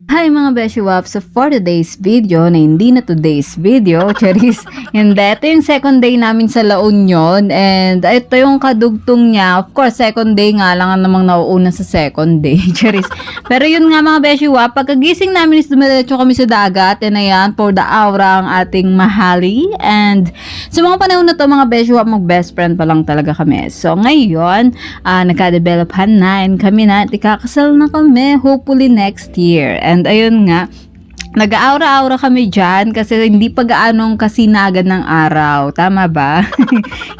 Hi mga Beshi Waps! So for today's video, na hindi na today's video, Charis, hindi, ito yung second day namin sa La Union and ito yung kadugtong niya. Of course, second day nga lang namang nauuna sa second day, Charis. Pero yun nga mga Beshi Wap, pagkagising namin is dumiretso kami sa dagat and ayan, for the aura ang ating mahali. And sa mga panahon na to mga Beshi Wap, mag-best friend pa lang talaga kami. So ngayon, nagka-develophan na and kami na, ikakasal na kami hopefully next year. And ayun nga, nag-aura-aura kami dyan kasi hindi pa gaanong kasinagan ng araw. Tama ba?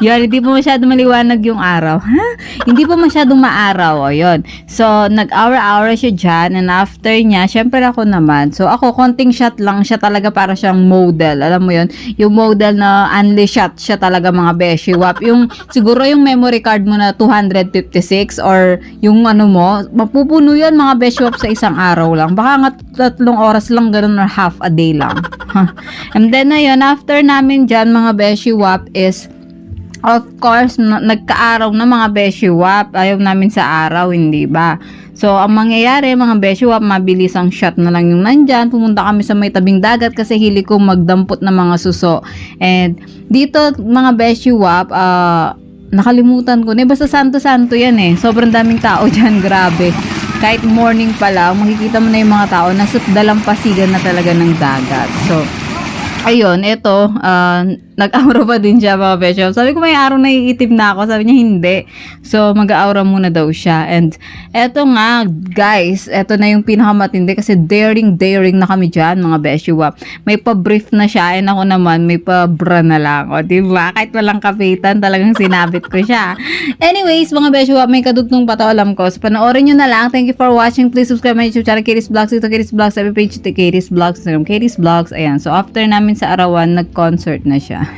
Yun, hindi pa masyado maliwanag yung araw. Ha? Hindi pa masyadong maaraw. O, yun. So, nag-aura-aura siya dyan and after niya, syempre ako naman. So, ako, konting shot lang siya talaga para siyang model. Alam mo yun? Yung model na only shot siya talaga mga Beshi Wap. Yung, siguro yung memory card mo na 256 or yung ano mo, mapupuno yan mga Beshi Wap sa isang araw lang. Baka nga 3 oras lang ganun or half a day lang. And then na yun, after namin dyan mga Beshi Wap is of course, nagka-araw na mga Beshi Wap. Ayaw namin sa araw, hindi ba? So, ang mangyayari mga Beshi Wap, mabilis ang shot na lang yung nandyan. Pumunta kami sa may tabing dagat kasi hili ko magdampot ng mga suso. And dito mga Beshi Wap, nakalimutan ko. Basta santo-santo yan eh. Sobrang daming tao dyan, grabe. Kahit morning pa lang, makikita mo na yung mga tao nasa dalampasigan na talaga ng dagat. So, ayun, ito, nag-aura pa din siya mga Beshi Wap. Sabi ko may araw na iitip na ako. Sabi niya hindi. So, mag-aura muna daw siya. And eto nga, guys, eto na yung pinakamatindi kasi daring na kami dyan mga Beshi Wap. May pa-brief na siya and ako naman may pa-bra na lang. O, diba? Kahit walang kapitan, talagang sinabit ko siya. Anyways, mga Beshi Wap, may kadugtong pa to alam ko. So, panoorin nyo na lang. Thank you for watching. Please subscribe my YouTube channel, Katie's Vlogs. Ito, Katie's Vlogs. Every page ito, Katie's Vlogs. Instagram, Katie's Vlogs. Ayan. So, after namin sa arawan, nag-concert na siya.